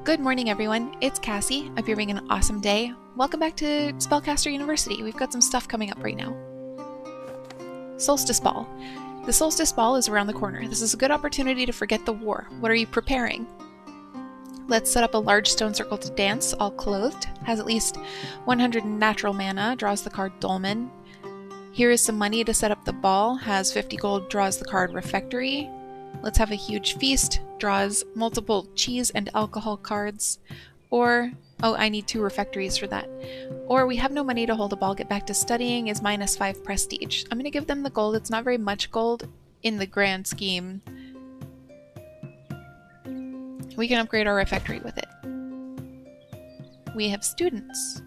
Good morning, everyone. It's Cassie. I hope you're having an awesome day. Welcome back to Spellcaster University. We've got some stuff coming up right now. Solstice Ball. The Solstice Ball is around the corner. This is a good opportunity to forget the war. What are you preparing? Let's set up a large stone circle to dance, all clothed. Has at least 100 natural mana, draws the card Dolmen. Here is some money to set up the ball, has 50 gold, draws the card Refectory. Let's have a huge feast, draws multiple cheese and alcohol cards. Or, oh, I need 2 refectories for that. Or we have no money to hold a ball, get back to studying, is -5 prestige. I'm going to give them the gold. It's not very much gold in the grand scheme. We can upgrade our refectory with it. We have students.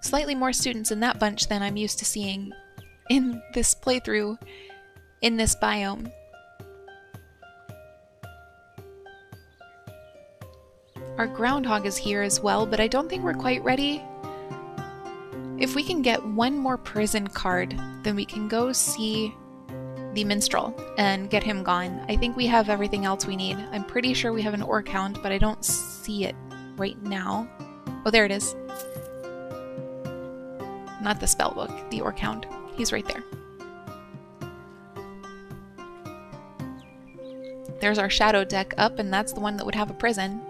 Slightly more students in that bunch than I'm used to seeing in this playthrough, in this biome. Our groundhog is here as well, but I don't think we're quite ready. If we can get one more prison card, then we can go see the Minstrel and get him gone. I think we have everything else we need. I'm pretty sure we have an orc hound, but I don't see it right now. Oh, there it is. Not the spell book, the orc hound. He's right there. There's our shadow deck up, and that's the one that would have a prison.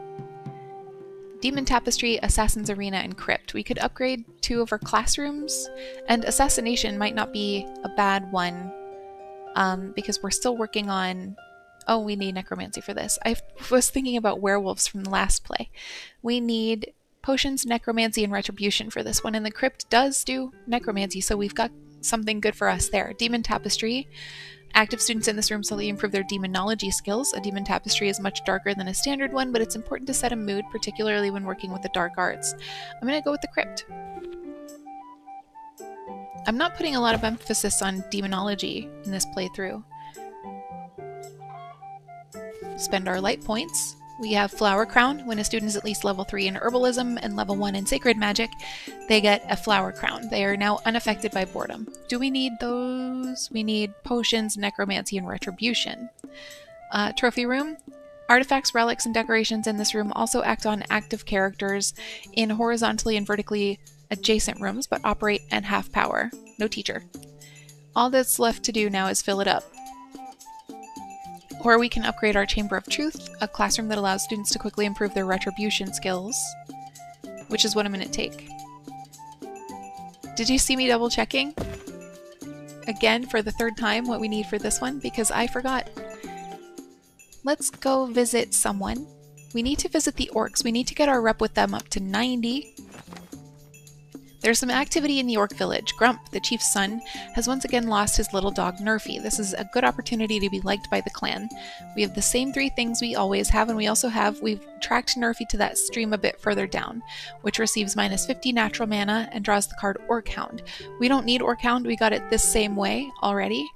Demon Tapestry, Assassin's Arena, and Crypt. We could upgrade 2 of our classrooms, and Assassination might not be a bad one, because we're still working on... Oh, we need Necromancy for this. I was thinking about werewolves from the last play. We need Potions, Necromancy, and Retribution for this one, and the Crypt does do Necromancy, so we've got something good for us there. Demon Tapestry. Active students in this room slowly improve their demonology skills. A demon tapestry is much darker than a standard one, but it's important to set a mood, particularly when working with the dark arts. I'm going to go with the Crypt. I'm not putting a lot of emphasis on demonology in this playthrough. Spend our light points. We have Flower Crown. When a student is at least level 3 in Herbalism and level 1 in Sacred Magic, they get a Flower Crown. They are now unaffected by boredom. Do we need those? We need Potions, Necromancy, and Retribution. Trophy Room. Artifacts, relics, and decorations in this room also act on active characters in horizontally and vertically adjacent rooms, but operate at half power. No teacher. All that's left to do now is fill it up. Or we can upgrade our Chamber of Truth, a classroom that allows students to quickly improve their retribution skills, which is what I'm going to take. Did you see me double checking? Again, for the 3rd time, what we need for this one, because I forgot. Let's go visit someone. We need to visit the orcs. We need to get our rep with them up to 90. There's some activity in the orc village. Grump, the chief's son, has once again lost his little dog Nerfy. This is a good opportunity to be liked by the clan. We have the same 3 things we always have, and we've tracked Nerfy to that stream a bit further down, which receives -50 natural mana and draws the card Orc Hound. We don't need Orc Hound, we got it this same way already.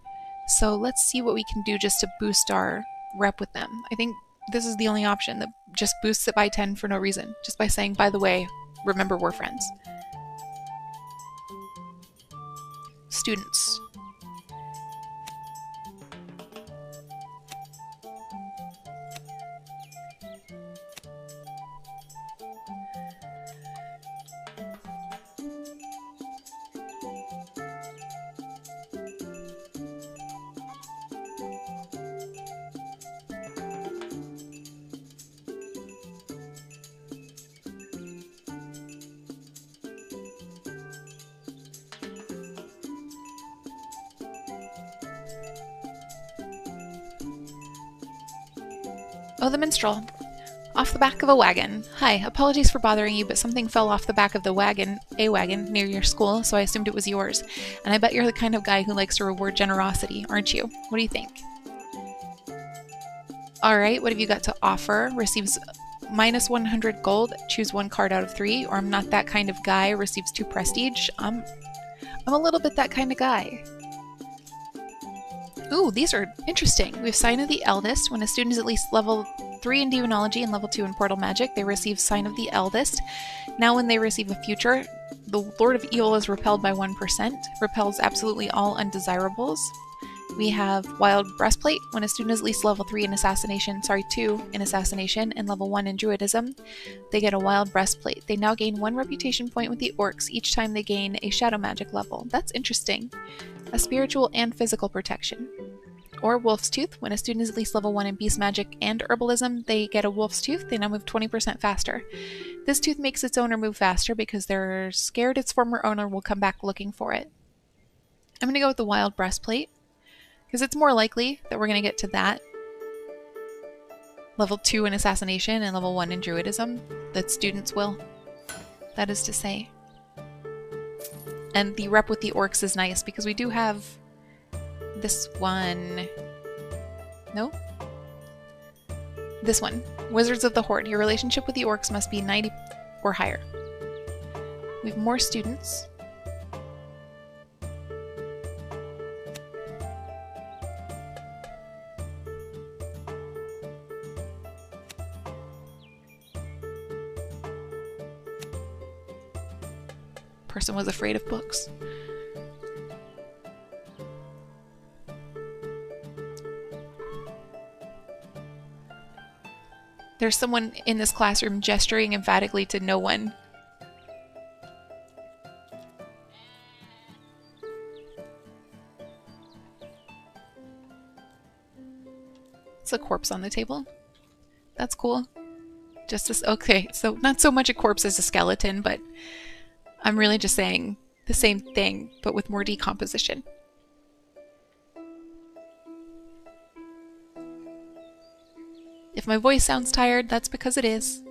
So let's see what we can do just to boost our rep with them. I think this is the only option that just boosts it by 10 for no reason, just by saying, by the way, remember we're friends. Students. Oh, the Minstrel. Off the back of a wagon. Hi, apologies for bothering you, but something fell off the back of the wagon, near your school, so I assumed it was yours. And I bet you're the kind of guy who likes to reward generosity, aren't you? What do you think? Alright, what have you got to offer? Receives -100 gold, choose 1 card out of 3, or I'm not that kind of guy, receives 2 prestige. I'm a little bit that kind of guy. Ooh, these are interesting. We have Sign of the Eldest. When a student is at least level 3 in Demonology and level 2 in Portal Magic, they receive Sign of the Eldest. Now when they receive a future The Lord of Evil is repelled by 1%, repels absolutely all undesirables. We have Wild Breastplate. When a student is at least level 2 in Assassination, and level 1 in Druidism, they get a Wild Breastplate. They now gain 1 reputation point with the orcs each time they gain a Shadow Magic level. That's interesting. A spiritual and physical protection. Or Wolf's Tooth. When a student is at least level 1 in Beast Magic and Herbalism, they get a Wolf's Tooth. They now move 20% faster. This tooth makes its owner move faster because they're scared its former owner will come back looking for it. I'm going to go with the Wild Breastplate, because it's more likely that we're going to get to that. Level 2 in Assassination and level 1 in Druidism, that students will. That is to say. And the rep with the orcs is nice, because we do have this one. No? This one. Wizards of the Horde. Your relationship with the orcs must be 90 or higher. We have more students. Person was afraid of books. There's someone in this classroom gesturing emphatically to no one. It's a corpse on the table. That's cool. Okay, so not so much a corpse as a skeleton, but I'm really just saying the same thing, but with more decomposition. If my voice sounds tired, that's because it is.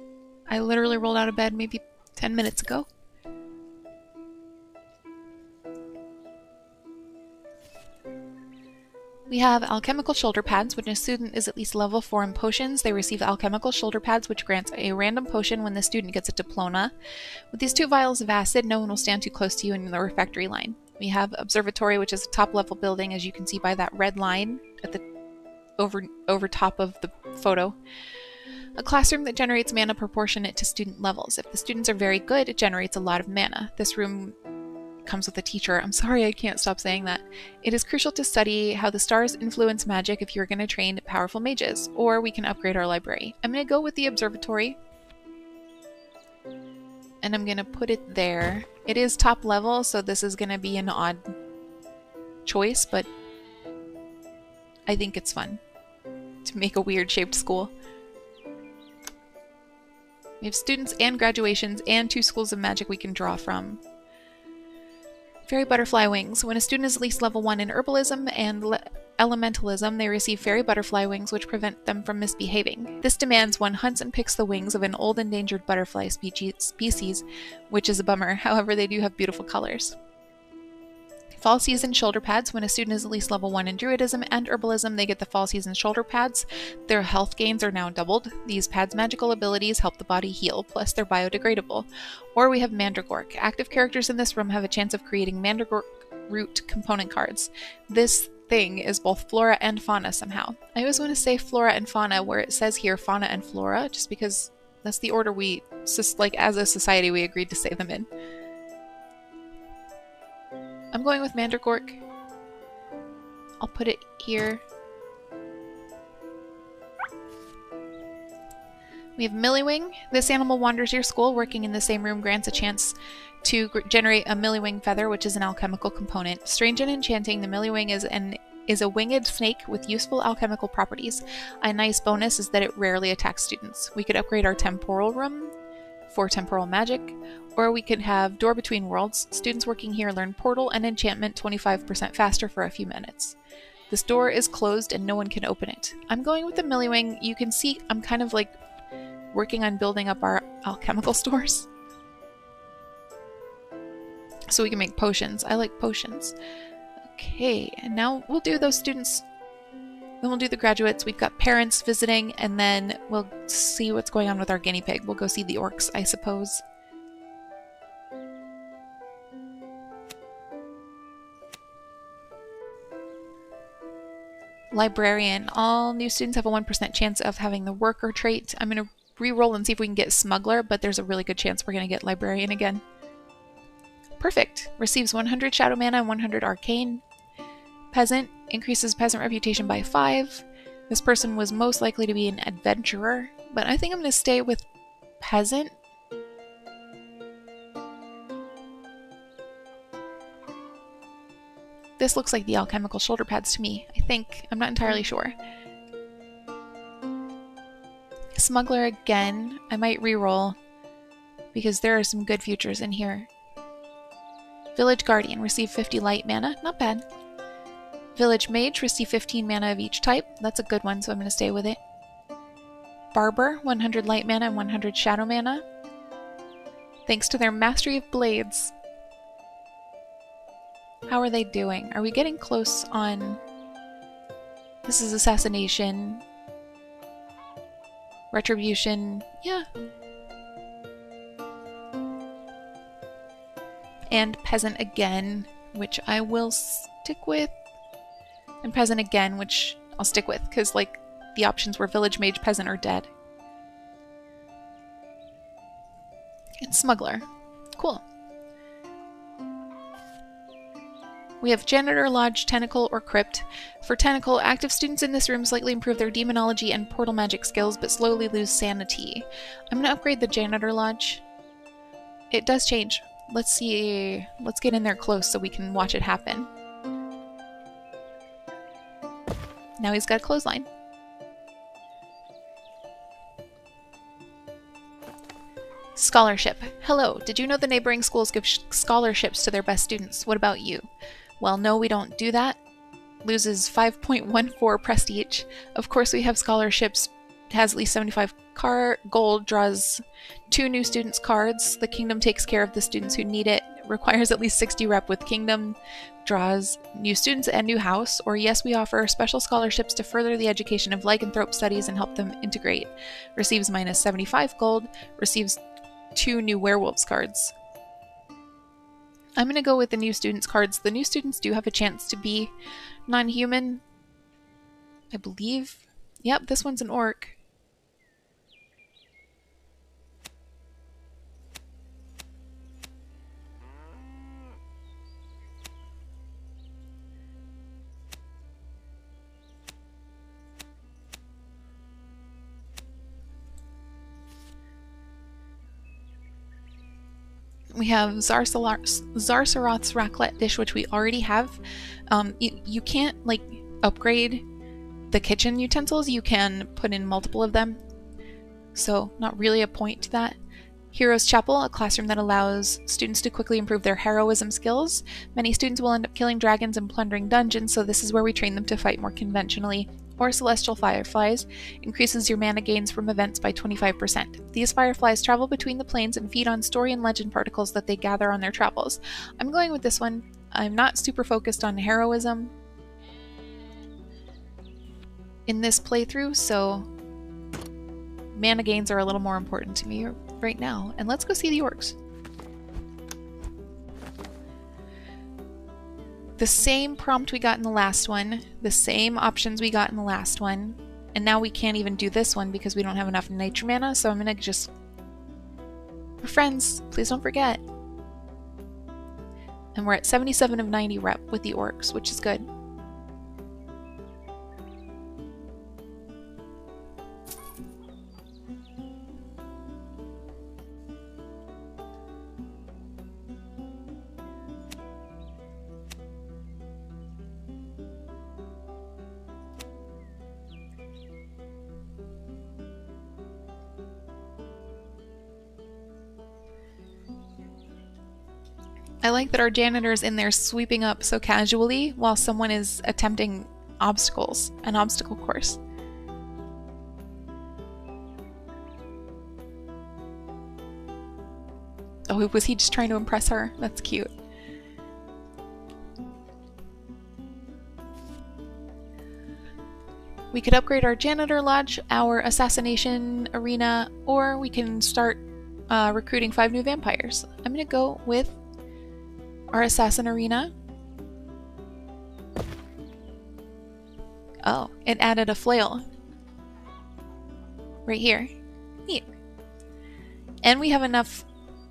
I literally rolled out of bed maybe 10 minutes ago. We have alchemical shoulder pads. When a student is at least level 4 in potions, they receive alchemical shoulder pads, which grants a random potion when the student gets a diploma. With these 2 vials of acid, no one will stand too close to you in the refectory line. We have observatory, which is a top level building, as you can see by that red line at the over top of the photo. A classroom that generates mana proportionate to student levels. If the students are very good, it generates a lot of mana. This room comes with a teacher. I'm sorry, I can't stop saying that. It is crucial to study how the stars influence magic if you're going to train powerful mages, or we can upgrade our library. I'm going to go with the observatory, and I'm going to put it there. It is top level, so this is going to be an odd choice, but I think it's fun to make a weird shaped school. We have students and graduations and 2 schools of magic we can draw from. Fairy Butterfly Wings. When a student is at least level 1 in Herbalism and Elementalism, they receive Fairy Butterfly Wings, which prevent them from misbehaving. This demands one hunts and picks the wings of an old endangered butterfly species, which is a bummer. However, they do have beautiful colors. Fall Season Shoulder Pads. When a student is at least level 1 in Druidism and Herbalism, they get the Fall Season Shoulder Pads. Their health gains are now doubled. These pads' magical abilities help the body heal, plus they're biodegradable. Or we have Mandragork. Active characters in this room have a chance of creating Mandragork root component cards. This thing is both flora and fauna somehow. I always want to say flora and fauna where it says here fauna and flora, just because that's the order we, like as a society, we agreed to say them in. I'm going with Mandragork. I'll put it here. We have Milliwing. This animal wanders your school. Working in the same room grants a chance to generate a Milliwing feather, which is an alchemical component. Strange and enchanting, the Milliwing is a winged snake with useful alchemical properties. A nice bonus is that it rarely attacks students. We could upgrade our temporal room for temporal magic, or we could have Door Between Worlds. Students working here learn Portal and Enchantment 25% faster for a few minutes. This door is closed and no one can open it. I'm going with the Milliwing. You can see I'm kind of like working on building up our alchemical stores, so we can make potions. I like potions. Okay, and now we'll do those students. Then we'll do the graduates. We've got parents visiting, and then we'll see what's going on with our guinea pig. We'll go see the orcs, I suppose. Librarian. All new students have a 1% chance of having the worker trait. I'm going to re-roll and see if we can get smuggler, but there's a really good chance we're going to get librarian again. Perfect. Receives 100 shadow mana and 100 arcane. Peasant. Increases peasant reputation by 5. This person was most likely to be an adventurer, but I think I'm going to stay with peasant. This looks like the alchemical shoulder pads to me, I think. I'm not entirely sure. Smuggler again. I might reroll because there are some good futures in here. Village Guardian. Receive 50 light mana. Not bad. Village Mage. Receive 15 mana of each type. That's a good one, so I'm going to stay with it. Barber. 100 light mana and 100 shadow mana. Thanks to their mastery of blades. How are they doing? Are we getting close on... This is assassination. Retribution. Yeah. And peasant again, which I will stick with. And peasant again, which I'll stick with, because like the options were village mage, peasant, or dead. And smuggler. Cool. We have Janitor, Lodge, Tentacle, or Crypt. For Tentacle, active students in this room slightly improve their demonology and portal magic skills, but slowly lose sanity. I'm going to upgrade the Janitor Lodge. It does change. Let's see. Let's get in there close so we can watch it happen. Now he's got a clothesline. Scholarship. Hello, did you know the neighboring schools give scholarships to their best students? What about you? Well, no, we don't do that. Loses 5.14 prestige. Of course, we have scholarships. Has at least 75 gold, draws 2 new students cards. The kingdom takes care of the students who need it. Requires at least 60 rep with kingdom. Draws new students and new house. Or yes, we offer special scholarships to further the education of lycanthrope studies and help them integrate. Receives minus 75 gold. Receives 2 new werewolves cards. I'm going to go with the new students cards. The new students do have a chance to be non-human, I believe. Yep, this one's an orc. We have Zarsaroth's raclette dish, which we already have. You can't like upgrade the kitchen utensils. You can put in multiple of them. So not really a point to that. Hero's Chapel, a classroom that allows students to quickly improve their heroism skills. Many students will end up killing dragons and plundering dungeons, so this is where we train them to fight more conventionally. Or Celestial Fireflies, increases your mana gains from events by 25%. These fireflies travel between the planes and feed on story and legend particles that they gather on their travels. I'm going with this one. I'm not super focused on heroism in this playthrough, so mana gains are a little more important to me right now. And let's go see the orcs. The same prompt we got in the last one, the same options we got in the last one, and now we can't even do this one because we don't have enough nature mana, so I'm gonna just... We're friends, please don't forget. And we're at 77 of 90 rep with the orcs, which is good. I like that our janitor's in there sweeping up so casually while someone is attempting obstacles, an obstacle course. Oh, was he just trying to impress her? That's cute. We could upgrade our janitor lodge, our assassination arena, or we can start recruiting 5 new vampires. I'm gonna go with our assassin arena. Oh, it added a flail. Right here. Neat. And we have enough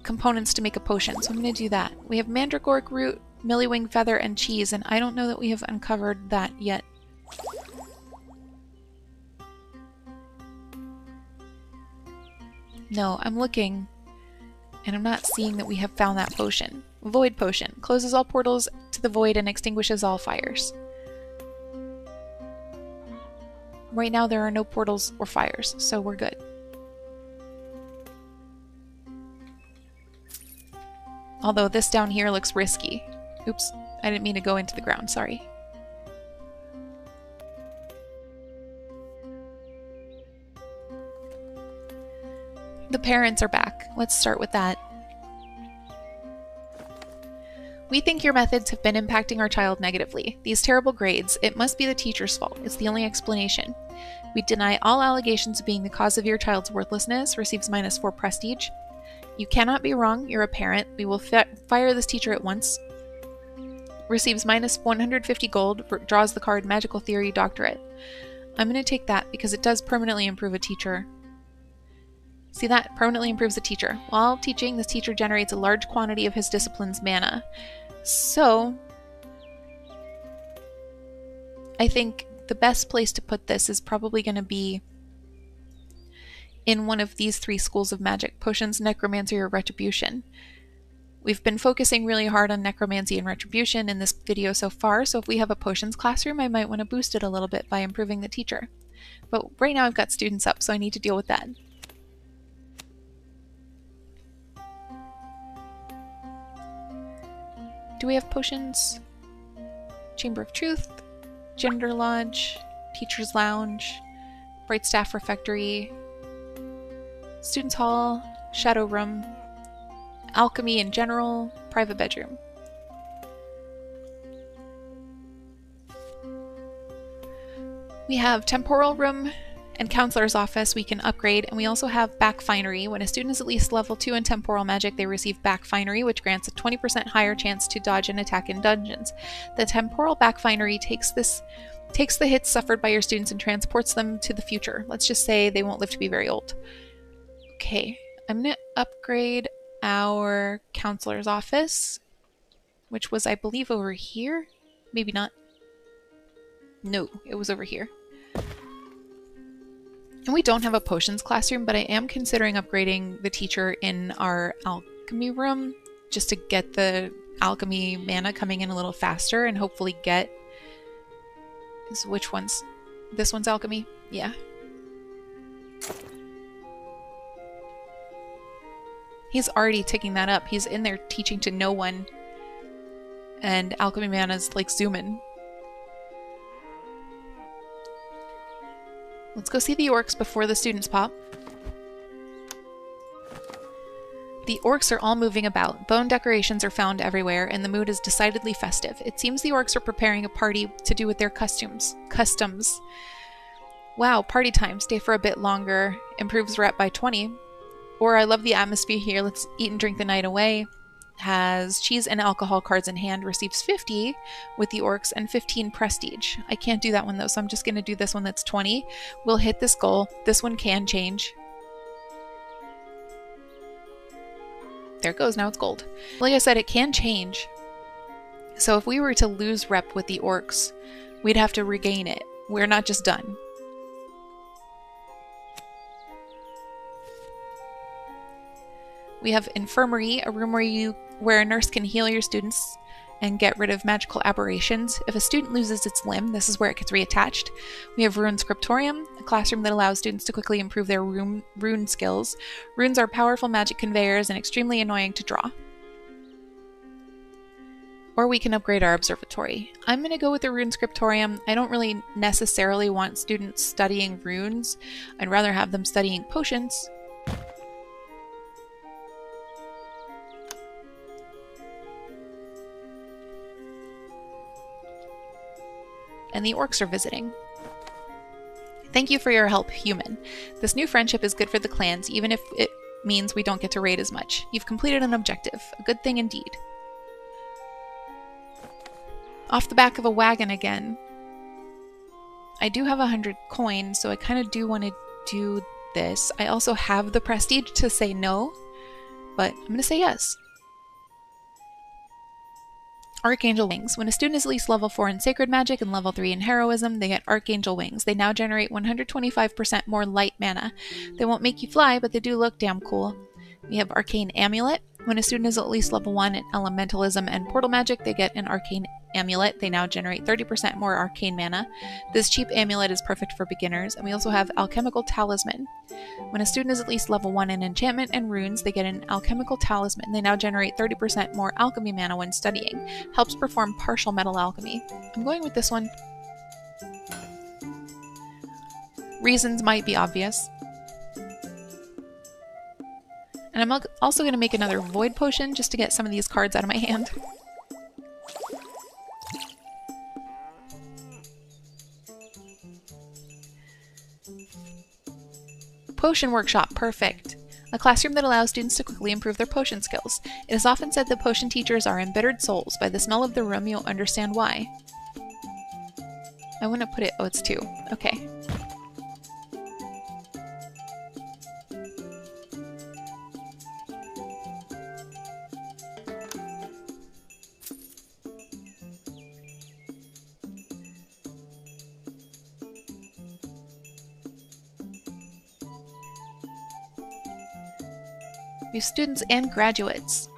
components to make a potion, so I'm going to do that. We have mandragora root, millywing feather, and cheese, and I don't know that we have uncovered that yet. No, I'm looking, and I'm not seeing that we have found that potion. Void potion. Closes all portals to the void and extinguishes all fires. Right now there are no portals or fires, so we're good. Although this down here looks risky. Oops, I didn't mean to go into the ground, sorry. The parents are back. Let's start with that. We think your methods have been impacting our child negatively. These terrible grades, it must be the teacher's fault. It's the only explanation. We deny all allegations of being the cause of your child's worthlessness, receives -4 prestige. You cannot be wrong, you're a parent. We will fire this teacher at once. Receives -150 gold, draws the card Magical Theory Doctorate. I'm going to take that because it does permanently improve a teacher. See that? Permanently improves a teacher. While teaching, this teacher generates a large quantity of his discipline's mana. So, I think the best place to put this is probably going to be in one of these 3 schools of magic: potions, necromancy, or retribution. We've been focusing really hard on necromancy and retribution in this video so far, so if we have a potions classroom, I might want to boost it a little bit by improving the teacher. But right now I've got students up, so I need to deal with that. Do we have potions? Chamber of Truth, Gender Lodge, Teacher's Lounge, Bright Staff Refectory, Students Hall, Shadow Room, Alchemy in general, Private Bedroom. We have Temporal Room and Counselor's Office we can upgrade, and we also have Back Finery. When a student is at least level 2 in Temporal Magic, they receive Back Finery, which grants a 20% higher chance to dodge an attack in dungeons. The Temporal Back Finery takes the hits suffered by your students and transports them to the future. Let's just say they won't live to be very old. Okay, I'm going to upgrade our Counselor's Office, which was, I believe, over here? Maybe not. No, it was over here. And we don't have a potions classroom, but I am considering upgrading the teacher in our alchemy room just to get the alchemy mana coming in a little faster and hopefully get... Which one's... This one's alchemy? Yeah. He's already ticking that up. He's in there teaching to no one. And alchemy mana's like zooming. Let's go see the orcs before the students pop. The orcs are all moving about. Bone decorations are found everywhere, and the mood is decidedly festive. It seems the orcs are preparing a party to do with their customs. Wow, party time. Stay for a bit longer. Improves rep by 20. Or I love the atmosphere here. Let's eat and drink the night away. Has cheese and alcohol cards in hand. Receives 50 with the orcs and 15 prestige. I can't do that one though, so I'm just going to do this one that's 20. We'll hit this goal. This one can change. There it goes. Now it's gold. Like I said, it can change. So if we were to lose rep with the orcs, we'd have to regain it. We're not just done. We have Infirmary, a room where a nurse can heal your students and get rid of magical aberrations. If a student loses its limb, this is where it gets reattached. We have Rune Scriptorium, a classroom that allows students to quickly improve their rune skills. Runes are powerful magic conveyors and extremely annoying to draw. Or we can upgrade our observatory. I'm going to go with the Rune Scriptorium. I don't really necessarily want students studying runes. I'd rather have them studying potions. And the orcs are visiting. Thank you for your help, human. This new friendship is good for the clans, even if it means we don't get to raid as much. You've completed an objective. A good thing indeed. Off the back of a wagon again. I do have 100 coins, so I kind of do want to do this. I also have the prestige to say no, but I'm going to say yes. Archangel Wings. When a student is at least level 4 in Sacred Magic and level 3 in Heroism, they get Archangel Wings. They now generate 125% more light mana. They won't make you fly, but they do look damn cool. We have Arcane Amulet. When a student is at least level 1 in Elementalism and Portal Magic, they get an Arcane Amulet. They now generate 30% more arcane mana. This cheap amulet is perfect for beginners. And we also have Alchemical Talisman. When a student is at least level 1 in Enchantment and Runes, they get an Alchemical Talisman. They now generate 30% more alchemy mana when studying. Helps perform partial metal alchemy. I'm going with this one. Reasons might be obvious. And I'm also going to make another Void Potion just to get some of these cards out of my hand. Potion Workshop, perfect. A classroom that allows students to quickly improve their potion skills. It is often said that potion teachers are embittered souls. By the smell of the room, you'll understand why. I want to put it, oh, it's 2. Okay. We have students and graduates.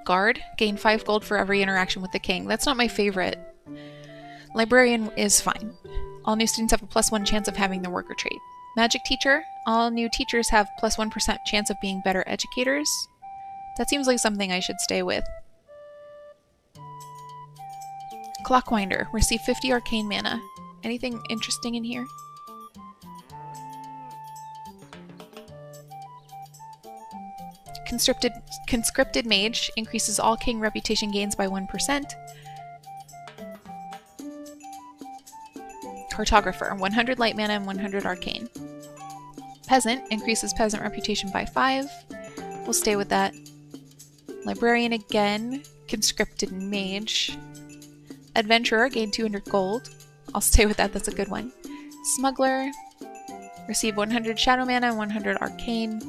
Guard, gain 5 gold for every interaction with the king. That's not my favorite. Librarian is fine. All new students have a +1 chance of having their worker trait. Magic teacher, all new teachers have +1% chance of being better educators. That seems like something I should stay with. Clockwinder, receive 50 arcane mana. Anything interesting in here? Conscripted Mage increases all king reputation gains by 1%. Cartographer, 100 light mana and 100 arcane. Peasant increases peasant reputation by 5. We'll stay with that. Librarian again. Conscripted Mage. Adventurer, gain 200 gold. I'll stay with that, that's a good one. Smuggler, receive 100 shadow mana and 100 arcane.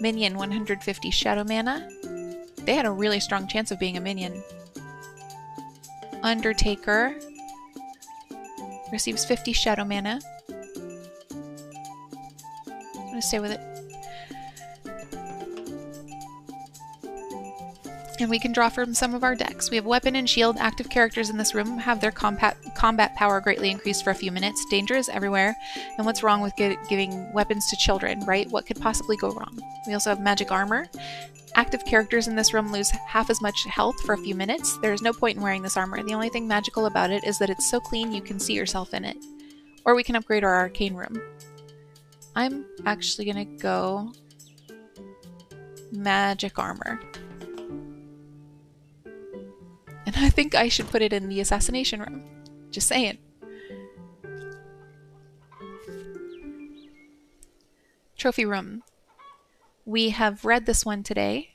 Minion, 150 shadow mana. They had a really strong chance of being a minion. Undertaker receives 50 shadow mana. I'm gonna stay with it. And we can draw from some of our decks. We have Weapon and Shield. Active characters in this room have their combat power greatly increased for a few minutes. Danger is everywhere. And what's wrong with giving weapons to children, right? What could possibly go wrong? We also have Magic Armor. Active characters in this room lose half as much health for a few minutes. There is no point in wearing this armor. The only thing magical about it is that it's so clean you can see yourself in it. Or we can upgrade our arcane room. I'm actually gonna go Magic Armor. And I think I should put it in the assassination room. Just saying. Trophy room. We have read this one today.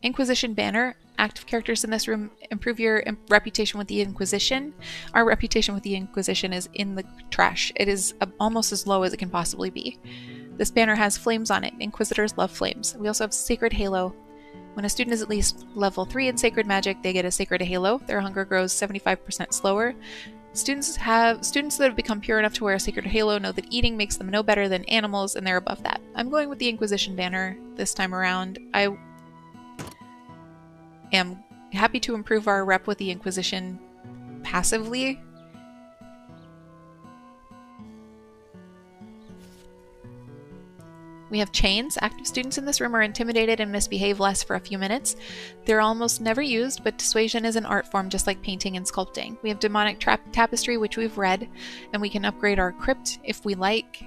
Inquisition Banner. Active characters in this room improve your reputation with the Inquisition. Our reputation with the Inquisition is in the trash. It is almost as low as it can possibly be. This banner has flames on it. Inquisitors love flames. We also have Sacred Halo. When a student is at least level 3 in Sacred Magic, they get a Sacred Halo. Their hunger grows 75% slower. Students that have become pure enough to wear a Sacred Halo know that eating makes them no better than animals, and they're above that. I'm going with the Inquisition banner this time around. I am happy to improve our rep with the Inquisition passively. We have chains. Active students in this room are intimidated and misbehave less for a few minutes. They're almost never used, but dissuasion is an art form just like painting and sculpting. We have demonic tapestry, which we've read, and we can upgrade our crypt if we like.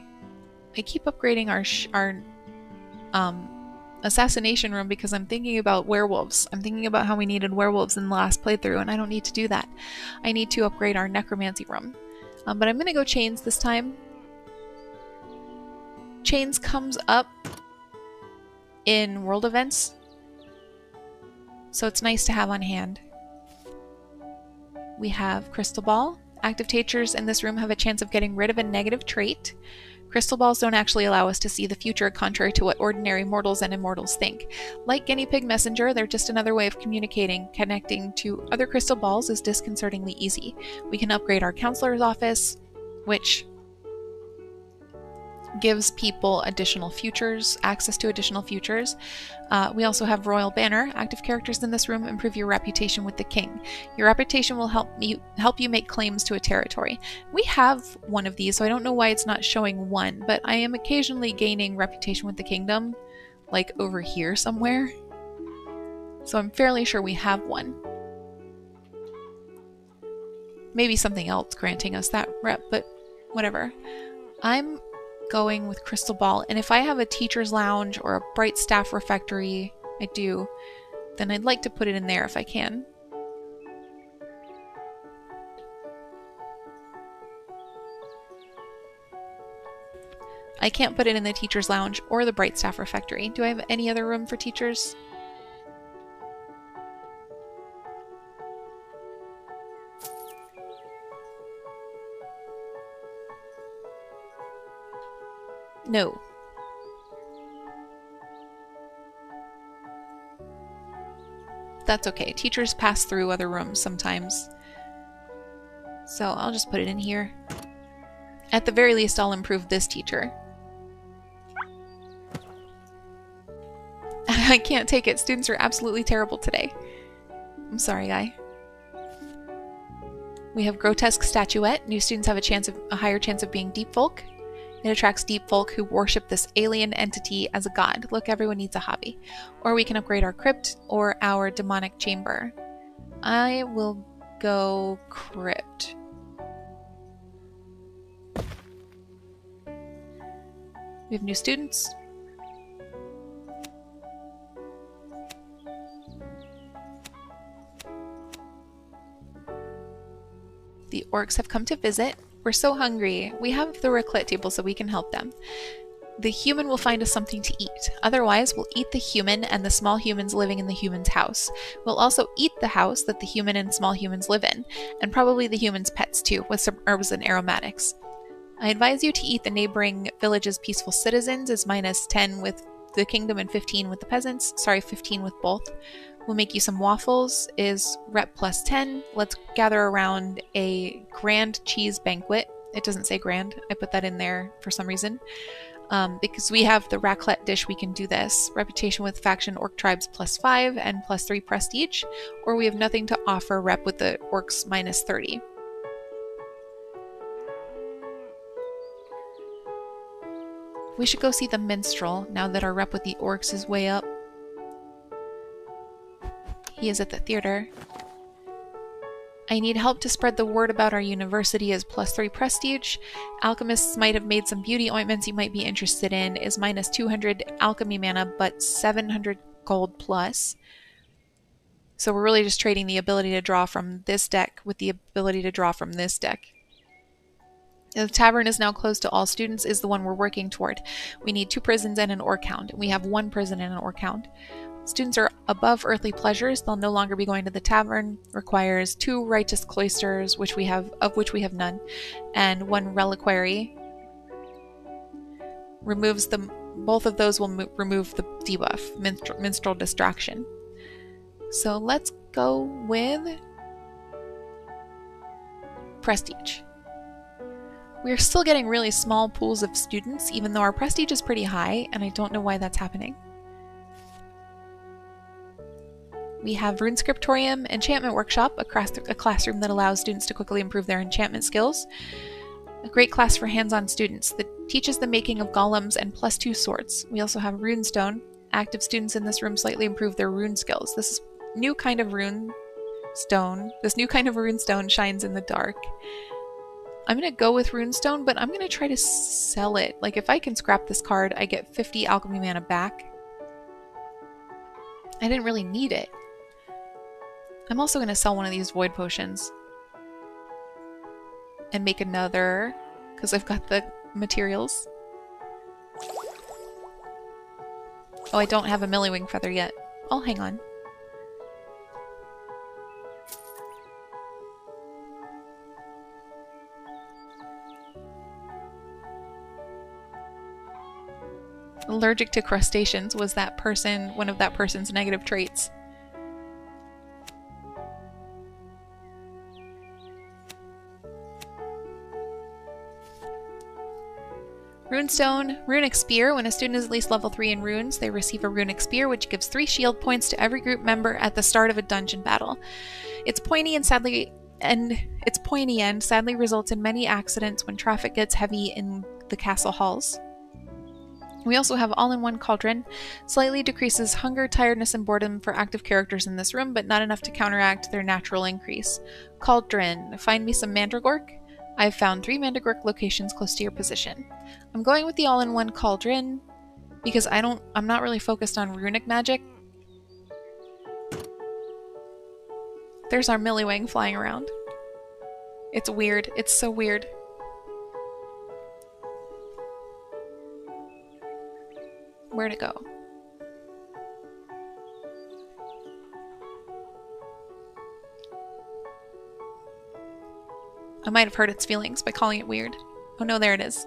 I keep upgrading our assassination room because I'm thinking about werewolves. I'm thinking about how we needed werewolves in the last playthrough, and I don't need to do that. I need to upgrade our necromancy room. But I'm going to go chains this time. Chains comes up in world events, so it's nice to have on hand. We have Crystal Ball. Active teachers in this room have a chance of getting rid of a negative trait. Crystal balls don't actually allow us to see the future, contrary to what ordinary mortals and immortals think. Like Guinea Pig Messenger, they're just another way of communicating. Connecting to other crystal balls is disconcertingly easy. We can upgrade our counselor's office, which gives people additional futures, access to additional futures. We also have Royal Banner. Active characters in this room improve your reputation with the king. Your reputation will help you make claims to a territory. We have one of these, so I don't know why it's not showing one, but I am occasionally gaining reputation with the kingdom, like over here somewhere. So I'm fairly sure we have one. Maybe something else granting us that rep, but whatever. I'm going with Crystal Ball, and if I have a teacher's lounge or a bright staff refectory, I do, then I'd like to put it in there if I can. I can't put it in the teacher's lounge or the bright staff refectory. Do I have any other room for teachers? No. That's okay. Teachers pass through other rooms sometimes. So I'll just put it in here. At the very least, I'll improve this teacher. I can't take it. Students are absolutely terrible today. I'm sorry, guy. We have Grotesque Statuette. New students have a higher chance of being deep folk. It attracts deep folk who worship this alien entity as a god. Look, everyone needs a hobby. Or we can upgrade our crypt or our demonic chamber. I will go crypt. We have new students. The orcs have come to visit. We're so hungry. We have the raclette table so we can help them. The human will find us something to eat. Otherwise, we'll eat the human and the small humans living in the human's house. We'll also eat the house that the human and small humans live in, and probably the human's pets too, with some herbs and aromatics. I advise you to eat the neighboring village's peaceful citizens is -10 with the kingdom and 15 with the peasants. Sorry, 15 with both. We'll make you some waffles, is rep +10. Let's gather around a grand cheese banquet. It doesn't say grand. I put that in there for some reason. Because we have the raclette dish, we can do this. Reputation with faction orc tribes +5 and +3 prestige. Or we have nothing to offer, rep with the orcs -30. We should go see the minstrel now that our rep with the orcs is way up. He is at the theater. I need help to spread the word about our university is +3 prestige. Alchemists might have made some beauty ointments you might be interested in. Is -200 alchemy mana, but 700 gold plus. So we're really just trading the ability to draw from this deck with the ability to draw from this deck. The tavern is now closed to all students is the one we're working toward. We need 2 prisons and an orc hound. We have 1 prison and an orc hound. Students are above earthly pleasures. They'll no longer be going to the tavern. Requires 2 righteous cloisters, of which we have none, and 1 reliquary. Removes the both of those will remove the debuff, minstrel distraction. So let's go with prestige. We're still getting really small pools of students, even though our prestige is pretty high, and I don't know why that's happening. We have Rune Scriptorium, Enchantment Workshop, a classroom that allows students to quickly improve their enchantment skills. A great class for hands-on students that teaches the making of golems and +2 swords. We also have Runestone. Active students in this room slightly improve their rune skills. This new kind of rune stone shines in the dark. I'm going to go with Runestone, but I'm going to try to sell it. Like, if I can scrap this card, I get 50 alchemy mana back. I didn't really need it. I'm also going to sell one of these void potions. And make another, because I've got the materials. Oh, I don't have a Millywing feather yet. Oh, hang on. Allergic to crustaceans was that person, one of that person's negative traits. Runestone, Runic Spear. When a student is at least level 3 in runes, they receive a Runic Spear, which gives 3 shield points to every group member at the start of a dungeon battle. Its pointy end sadly results in many accidents when traffic gets heavy in the castle halls. We also have All-in-One Cauldron. Slightly decreases hunger, tiredness, and boredom for active characters in this room, but not enough to counteract their natural increase. Cauldron. Find me some Mandragork. I've found 3 Mandragork locations close to your position. I'm going with the All-in-One Cauldron because I'm not really focused on runic magic. There's our Milliwang flying around. It's weird. It's so weird. Where'd it go? I might have hurt its feelings by calling it weird. Oh no, there it is.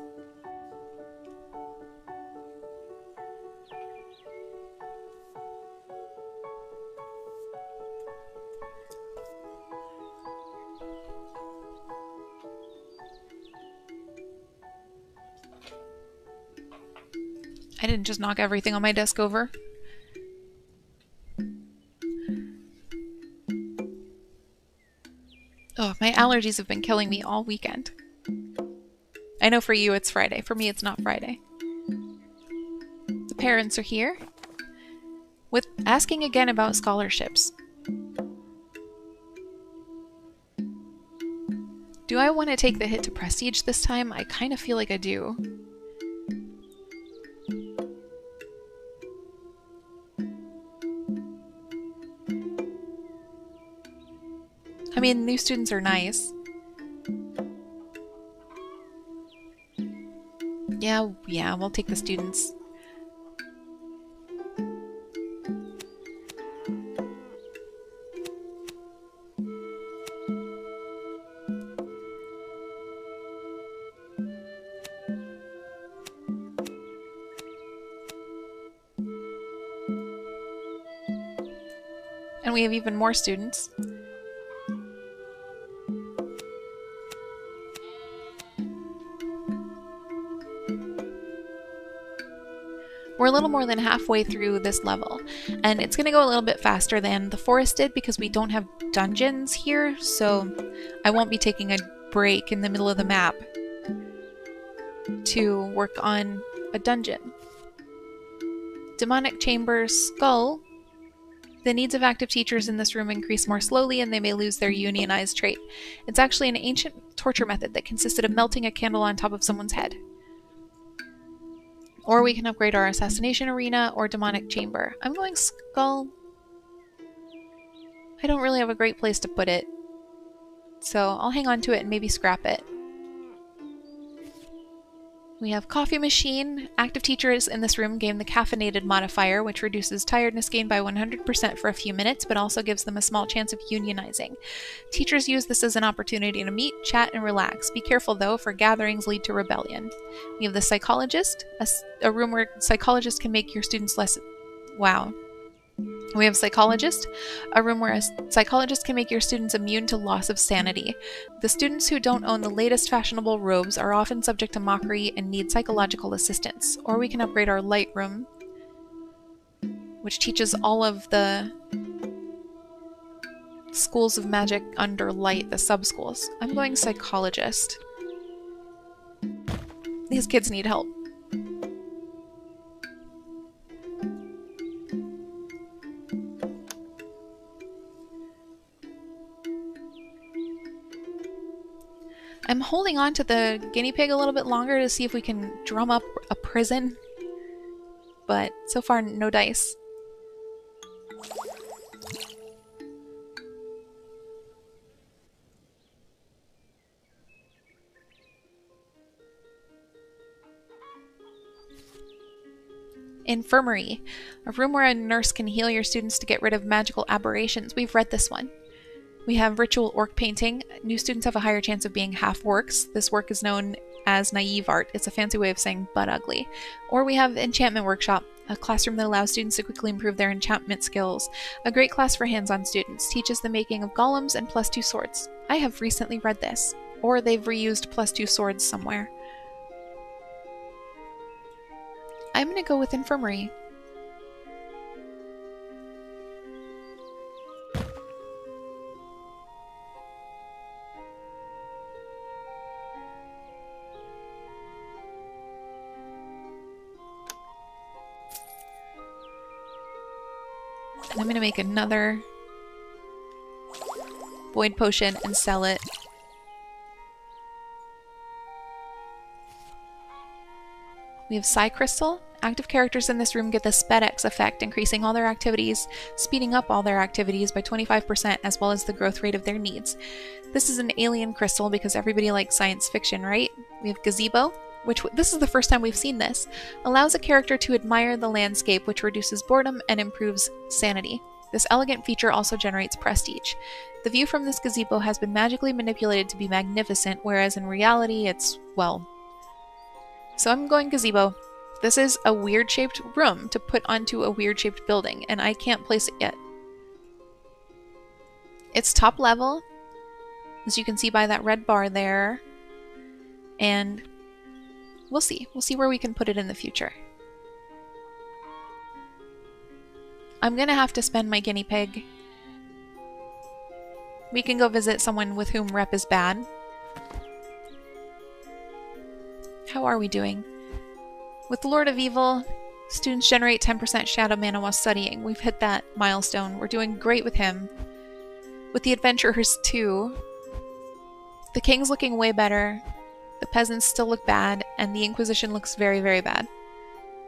I didn't just knock everything on my desk over. Oh, my allergies have been killing me all weekend. I know for you it's Friday. For me it's not Friday. The parents are here with asking again about scholarships. Do I want to take the hit to prestige this time? I kind of feel like I do. I mean, new students are nice. Yeah, we'll take the students. And we have even more students. We're a little more than halfway through this level, and it's going to go a little bit faster than the forest did because we don't have dungeons here, so I won't be taking a break in the middle of the map to work on a dungeon. Demonic Chamber Skull. The needs of active teachers in this room increase more slowly and they may lose their unionized trait. It's actually an ancient torture method that consisted of melting a candle on top of someone's head. Or we can upgrade our Assassination Arena or Demonic Chamber. I'm going Skull. I don't really have a great place to put it, so I'll hang on to it and maybe scrap it. We have Coffee Machine. Active teachers in this room gain the caffeinated modifier, which reduces tiredness gain by 100% for a few minutes, but also gives them a small chance of unionizing. Teachers use this as an opportunity to meet, chat, and relax. Be careful, though, for gatherings lead to rebellion. We have the Psychologist, a room where psychologists can make your students less... Wow. We have Psychologist, a room where a psychologist can make your students immune to loss of sanity. The students who don't own the latest fashionable robes are often subject to mockery and need psychological assistance. Or we can upgrade our Light Room, which teaches all of the schools of magic under light, the sub-schools. I'm going Psychologist. These kids need help. I'm holding on to the guinea pig a little bit longer to see if we can drum up a prison, but so far no dice. Infirmary, a room where a nurse can heal your students to get rid of magical aberrations. We've read this one. We have Ritual Orc Painting. New students have a higher chance of being half-orcs. This work is known as naive art. It's a fancy way of saying but ugly. Or we have Enchantment Workshop, a classroom that allows students to quickly improve their enchantment skills. A great class for hands-on students. Teaches the making of golems and +2 swords. I have recently read this. Or they've reused +2 swords somewhere. I'm gonna go with Infirmary. And I'm gonna make another void potion and sell it. We have Psi Crystal. Active characters in this room get the SpedX effect, increasing all their activities, speeding up all their activities by 25%, as well as the growth rate of their needs. This is an alien crystal because everybody likes science fiction, right? We have Gazebo, which this is the first time we've seen this. Allows a character to admire the landscape, which reduces boredom and improves sanity. This elegant feature also generates prestige. The view from this gazebo has been magically manipulated to be magnificent, whereas in reality it's, well... So I'm going gazebo. This is a weird-shaped room to put onto a weird-shaped building, and I can't place it yet. It's top level, as you can see by that red bar there, and we'll see. We'll see where we can put it in the future. I'm gonna have to spend my guinea pig. We can go visit someone with whom rep is bad. How are we doing? With the Lord of Evil, students generate 10% shadow mana while studying. We've hit that milestone. We're doing great with him. With the Adventurers too. The King's looking way better. The Peasants still look bad, and the Inquisition looks very, very bad.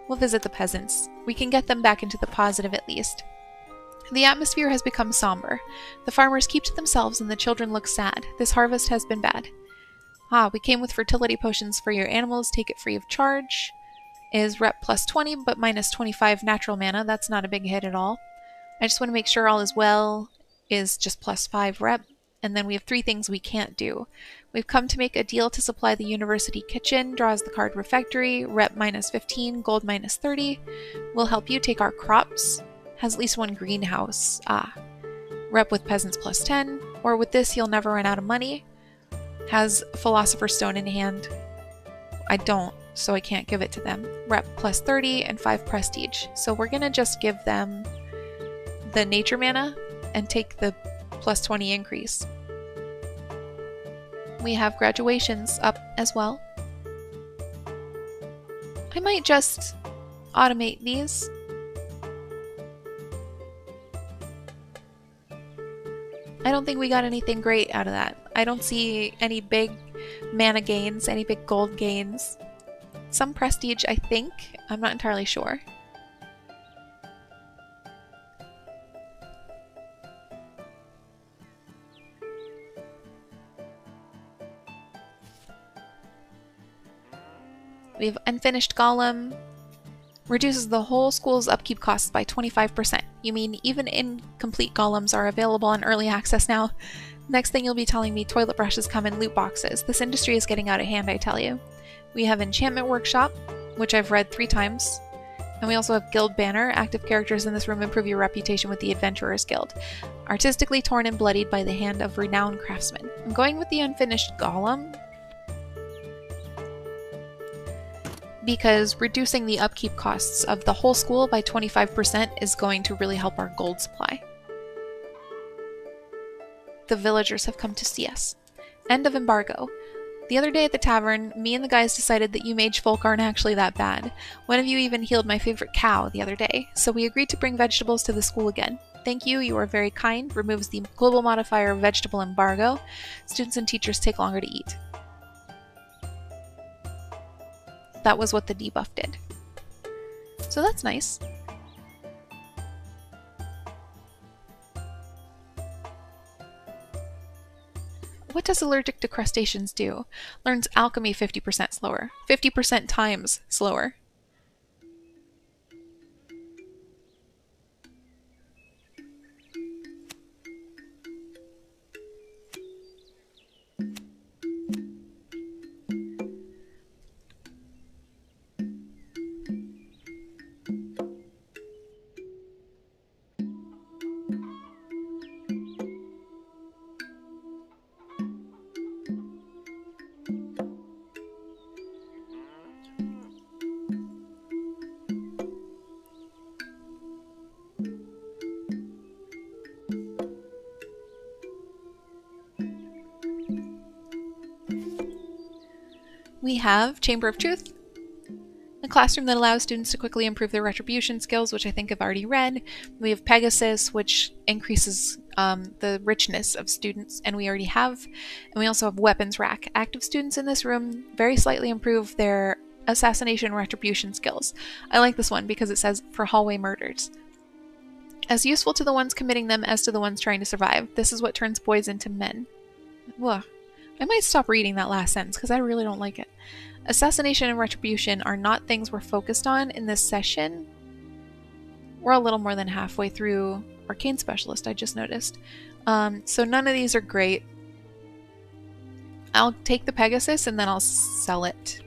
We'll visit the Peasants. We can get them back into the positive at least. The atmosphere has become somber. The farmers keep to themselves and the children look sad. This harvest has been bad. Ah, we came with fertility potions for your animals. Take it free of charge. Is rep +20, but -25 natural mana. That's not a big hit at all. I just want to make sure all is well. Is just +5 rep. And then we have 3 things we can't do. We've come to make a deal to supply the university kitchen. Draws the card Refectory. Rep -15, gold -30. We'll help you take our crops. Has at least 1 greenhouse. Ah. Rep with peasants +10. Or with this, you'll never run out of money. Has Philosopher's Stone in hand. I don't, so I can't give it to them. Rep +30 and 5 prestige. So we're gonna just give them the nature mana and take the +20 increase. We have graduations up as well. I might just automate these. I don't think we got anything great out of that. I don't see any big mana gains, any big gold gains. Some prestige, I think. I'm not entirely sure. We have Unfinished Golem. Reduces the whole school's upkeep costs by 25%. You mean even incomplete golems are available on early access now? Next thing you'll be telling me toilet brushes come in loot boxes. This industry is getting out of hand, I tell you. We have Enchantment Workshop, which I've read 3 times. And we also have Guild Banner. Active characters in this room improve your reputation with the Adventurers Guild. Artistically torn and bloodied by the hand of renowned craftsmen. I'm going with the Unfinished Golem, because reducing the upkeep costs of the whole school by 25% is going to really help our gold supply. The villagers have come to see us. End of embargo. The other day at the tavern, me and the guys decided that you mage folk aren't actually that bad. One of you even healed my favorite cow the other day, so we agreed to bring vegetables to the school again. Thank you, you are very kind. Removes the global modifier of vegetable embargo. Students and teachers take longer to eat. That was what the debuff did. So that's nice. What does allergic to crustaceans do? Learns alchemy 50% slower. 50% times slower. We have Chamber of Truth, a classroom that allows students to quickly improve their retribution skills, which I think I've already read. We have Pegasus, which increases the richness of students, and we already have. And we also have Weapons Rack. Active students in this room very slightly improve their assassination retribution skills. I like this one because it says for hallway murders. As useful to the ones committing them as to the ones trying to survive. This is what turns boys into men. Ugh. I might stop reading that last sentence because I really don't like it. Assassination and retribution are not things we're focused on in this session. We're a little more than halfway through Arcane Specialist, I just noticed. So none of these are great. I'll take the Pegasus and then I'll sell it.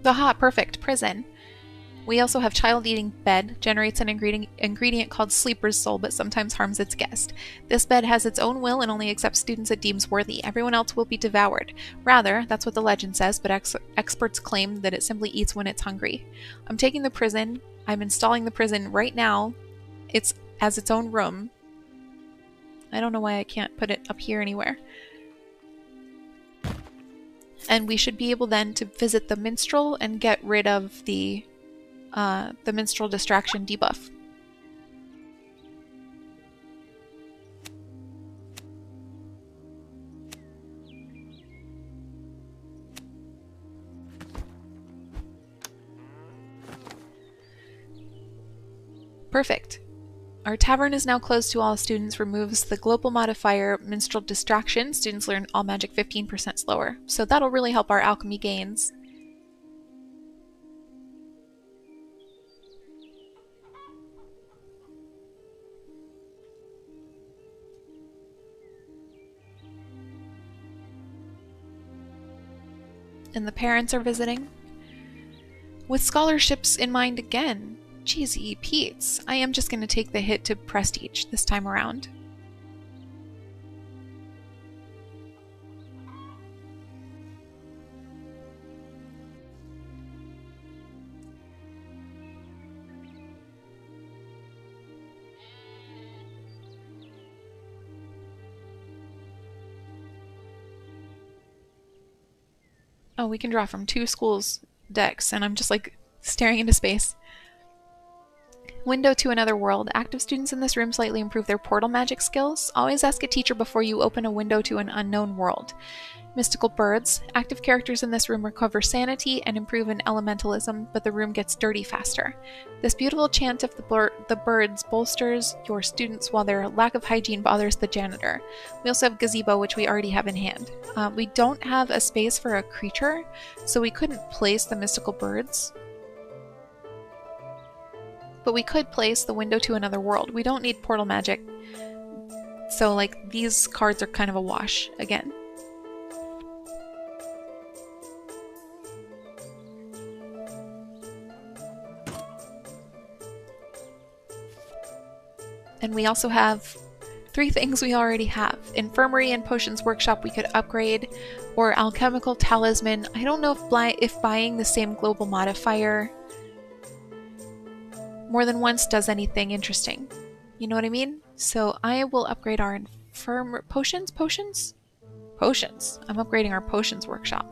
Aha, perfect. Prison. We also have child eating bed, generates an ingredient called sleeper's soul, but sometimes harms its guest. This bed has its own will and only accepts students it deems worthy. Everyone else will be devoured. Rather, that's what the legend says, but experts claim that it simply eats when it's hungry. I'm taking the prison. I'm installing the prison right now. It's as its own room. I don't know why I can't put it up here anywhere. And we should be able then to visit the Minstrel and get rid of the Minstrel distraction debuff. Perfect. Our tavern is now closed to all students, removes the global modifier Minstrel distraction. Students learn all magic 15% slower. So that'll really help our alchemy gains. And the parents are visiting. With scholarships in mind again. Cheesy Pete's. I am just going to take the hit to prestige this time around. Oh, we can draw from 2 schools' decks, and I'm just like staring into space. Window to another world. Active students in this room slightly improve their portal magic skills. Always ask a teacher before you open a window to an unknown world. Mystical birds. Active characters in this room recover sanity and improve in elementalism, but the room gets dirty faster. This beautiful chant of the birds bolsters your students while their lack of hygiene bothers the janitor. We also have gazebo, which we already have in hand. We don't have a space for a creature, so we couldn't place the mystical birds. But we could place the window to another world. We don't need portal magic. So, like, these cards are kind of a wash again. And we also have 3 things we already have. Infirmary and Potions Workshop we could upgrade, or Alchemical Talisman. I don't know if buying the same global modifier more than once does anything interesting. You know what I mean? So I will upgrade our Potions? Potions. I'm upgrading our Potions Workshop.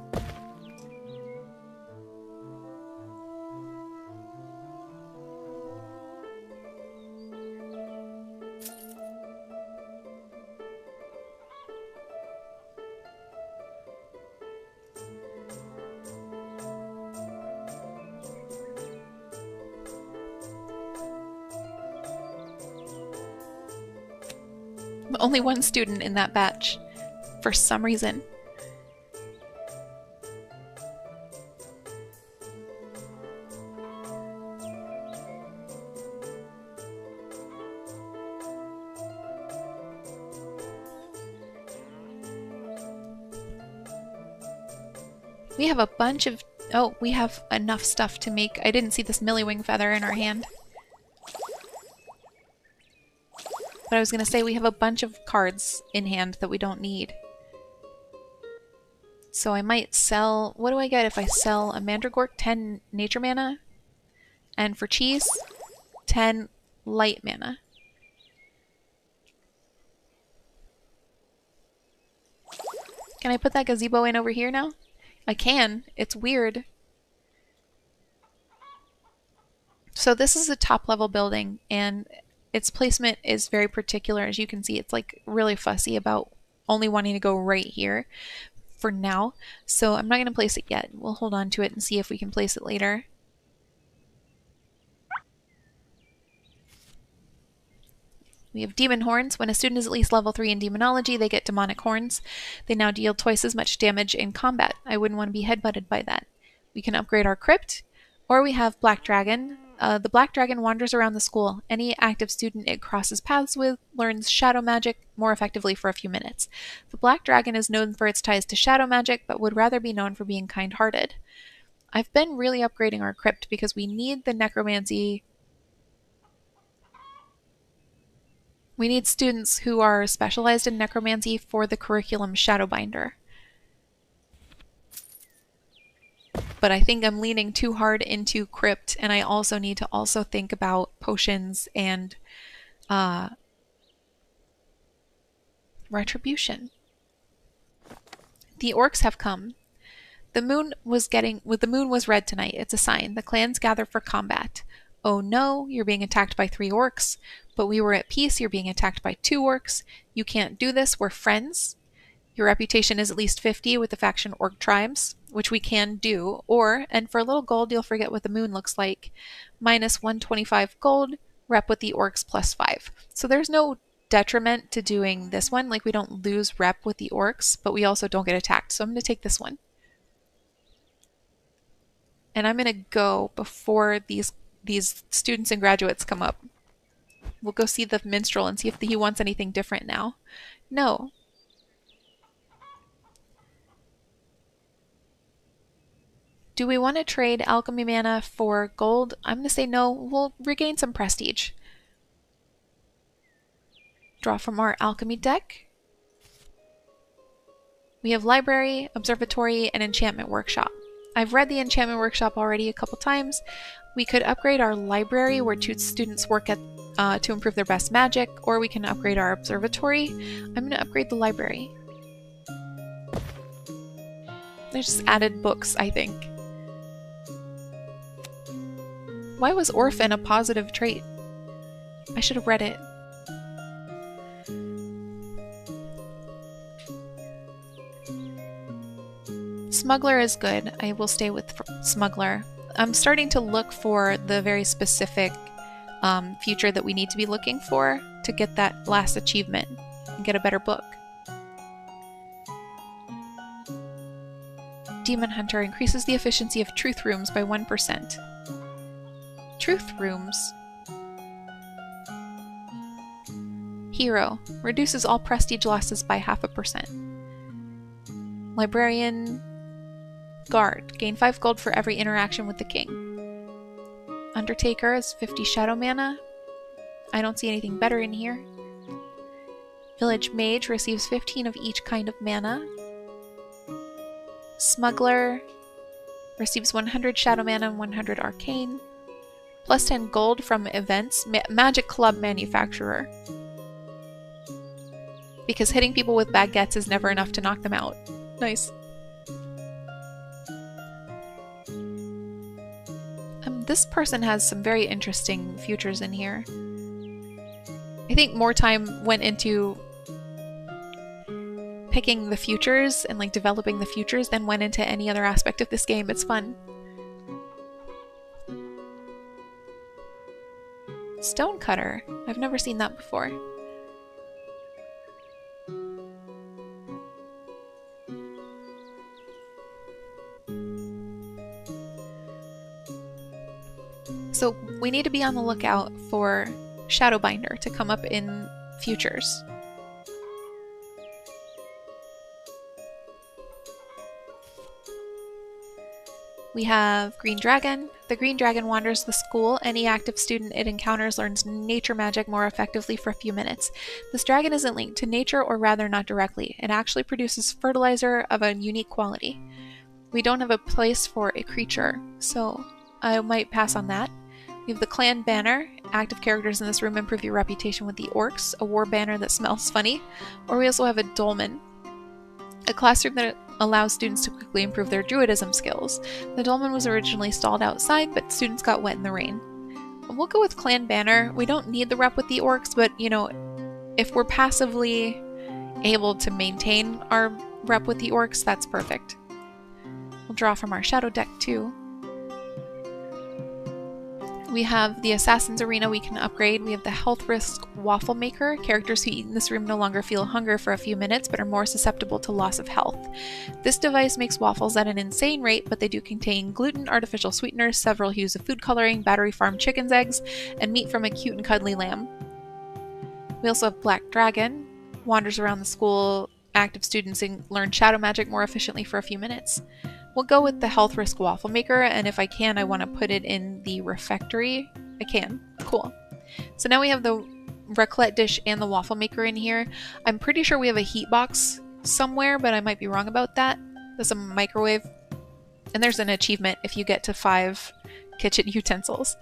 Only 1 student in that batch, for some reason. We have a bunch of... Oh, we have enough stuff to make... I didn't see this Millywing feather in our hand. But I was going to say we have a bunch of cards in hand that we don't need. So I might sell... What do I get if I sell a Mandragork? 10 nature mana. And for cheese, 10 light mana. Can I put that gazebo in over here now? I can. It's weird. So this is a top level building and its placement is very particular. As you can see, it's like really fussy about only wanting to go right here for now. So I'm not going to place it yet. We'll hold on to it and see if we can place it later. We have demon horns. When a student is at least level 3 in demonology, they get demonic horns. They now deal twice as much damage in combat. I wouldn't want to be headbutted by that. We can upgrade our crypt, or we have Black Dragon. The Black Dragon wanders around the school. Any active student it crosses paths with learns shadow magic more effectively for a few minutes. The Black Dragon is known for its ties to shadow magic, but would rather be known for being kind-hearted. I've been really upgrading our crypt because we need the necromancy. We need students who are specialized in necromancy for the curriculum Shadowbinder. But I think I'm leaning too hard into crypt, and I also need to also think about potions and retribution. The orcs have come. The moon was red tonight. It's a sign. The clans gather for combat. Oh no, you're being attacked by 3 orcs. But we were at peace, you're being attacked by 2 orcs. You can't do this, we're friends. Your reputation is at least 50 with the faction orc tribes, which we can do. Or, and for a little gold, you'll forget what the moon looks like. Minus 125 gold, rep with the orcs plus 5. So there's no detriment to doing this one. Like, we don't lose rep with the orcs, but we also don't get attacked. So I'm going to take this one. And I'm going to go before these students and graduates come up. We'll go see the minstrel and see if he wants anything different now. No. Do we want to trade alchemy mana for gold? I'm going to say no. We'll regain some prestige. Draw from our alchemy deck. We have library, observatory, and enchantment workshop. I've read the enchantment workshop already a couple times. We could upgrade our library where 2 students work at to improve their best magic, or we can upgrade our observatory. I'm going to upgrade the library. They just added books, I think. Why was orphan a positive trait? I should have read it. Smuggler is good. I will stay with Smuggler. I'm starting to look for the very specific future that we need to be looking for to get that last achievement and get a better book. Demon Hunter increases the efficiency of truth rooms by 1%. Truth rooms. Hero reduces all prestige losses by 0.5%. Librarian. Guard. Gain 5 gold for every interaction with the king. Undertaker is 50 shadow mana. I don't see anything better in here. Village Mage receives 15 of each kind of mana. Smuggler receives 100 shadow mana and 100 arcane. Plus 10 gold from events. Magic Club Manufacturer. Because hitting people with baguettes is never enough to knock them out. Nice. This person has some very interesting futures in here. I think more time went into picking the futures and like developing the futures than went into any other aspect of this game. It's fun. Stonecutter. I've never seen that before. So we need to be on the lookout for Shadowbinder to come up in futures. We have Green Dragon. The Green Dragon wanders the school. Any active student it encounters learns nature magic more effectively for a few minutes. This dragon isn't linked to nature, or rather not directly. It actually produces fertilizer of a unique quality. We don't have a place for a creature, so I might pass on that. We have the Clan Banner. Active characters in this room improve your reputation with the orcs, a war banner that smells funny. Or we also have a Dolmen, a classroom that allows students to quickly improve their druidism skills. The dolmen was originally stalled outside, but students got wet in the rain. We'll go with Clan Banner. We don't need the rep with the orcs, but you know, if we're passively able to maintain our rep with the orcs, that's perfect. We'll draw from our shadow deck too. We have the Assassin's Arena we can upgrade. We have the Health Risk Waffle Maker. Characters who eat in this room no longer feel hunger for a few minutes, but are more susceptible to loss of health. This device makes waffles at an insane rate, but they do contain gluten, artificial sweeteners, several hues of food coloring, battery farmed chicken's eggs, and meat from a cute and cuddly lamb. We also have Black Dragon. Wanders around the school. Active students learn shadow magic more efficiently for a few minutes. We'll go with the Health Risk Waffle Maker, and if I can, I want to put it in the refectory. I can. Cool. So now we have the raclette dish and the waffle maker in here. I'm pretty sure we have a heat box somewhere, but I might be wrong about that. There's a microwave. And there's an achievement if you get to 5 kitchen utensils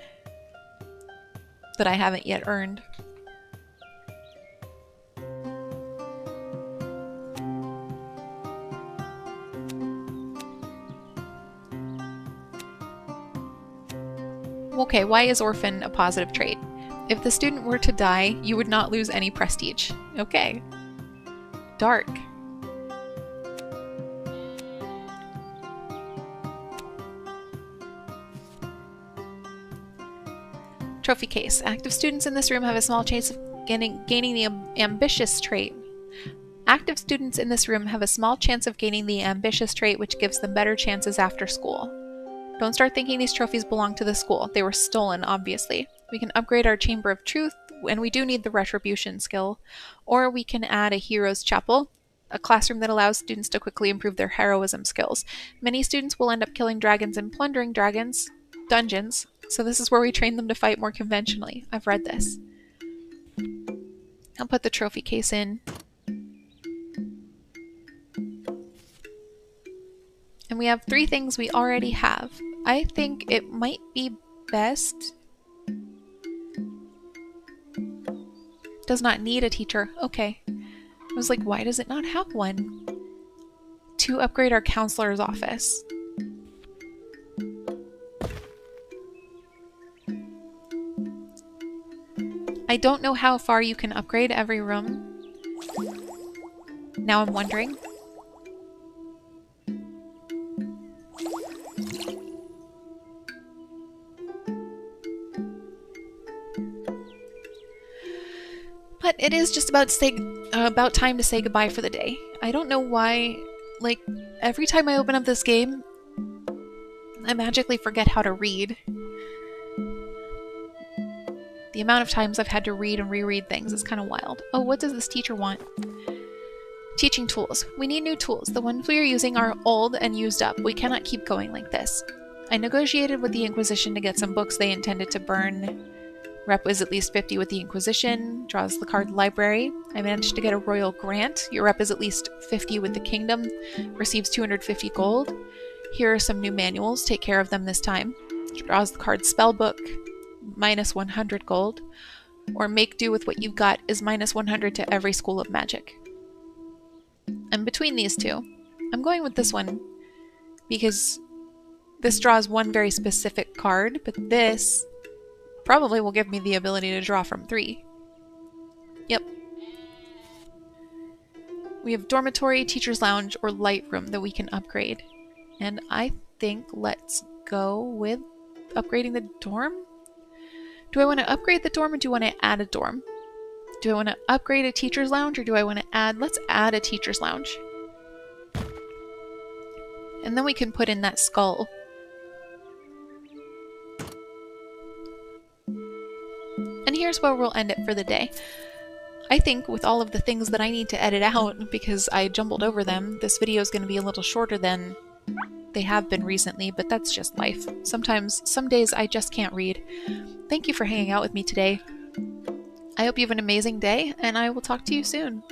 that I haven't yet earned. Okay, why is Orphan a positive trait? If the student were to die, you would not lose any prestige. Okay. Dark. Trophy case. Active students in this room have a small chance of gaining the ambitious trait. Active students in this room have a small chance of gaining the ambitious trait, which gives them better chances after school. Don't start thinking these trophies belong to the school. They were stolen, obviously. We can upgrade our Chamber of Truth, and we do need the Retribution skill. Or we can add a Hero's Chapel, a classroom that allows students to quickly improve their heroism skills. Many students will end up killing dragons and plundering dungeons, so this is where we train them to fight more conventionally. I've read this. I'll put the trophy case in. And we have 3 things we already have. I think it might be best. Does not need a teacher. Okay. I was like, why does it not have one? To upgrade our counselor's office. I don't know how far you can upgrade every room. Now I'm wondering. But it is just about time to say goodbye for the day. I don't know why, like, every time I open up this game, I magically forget how to read. The amount of times I've had to read and reread things is kind of wild. Oh, what does this teacher want? Teaching tools. We need new tools. The ones we are using are old and used up. We cannot keep going like this. I negotiated with the Inquisition to get some books they intended to burn. Rep is at least 50 with the Inquisition, draws the card Library. I managed to get a royal grant. Your rep is at least 50 with the Kingdom, receives 250 gold. Here are some new manuals, take care of them this time. Draws the card Spellbook, minus 100 gold. Or make do with what you've got is minus 100 to every school of magic. And between these two, I'm going with this one because this draws one very specific card, but this probably will give me the ability to draw from 3. Yep. We have Dormitory, Teacher's Lounge, or Light Room that we can upgrade. And I think let's go with upgrading the dorm? Do I want to upgrade the dorm or do I want to add a dorm? Do I want to upgrade a Teacher's Lounge or do I want to add... Let's add a Teacher's Lounge. And then we can put in that skull. And here's where we'll end it for the day. I think with all of the things that I need to edit out because I jumbled over them, this video is going to be a little shorter than They have been recently, but that's just life. Sometimes, some days I just can't read. Thank you for hanging out with me today. I hope you have an amazing day, and I will talk to you soon.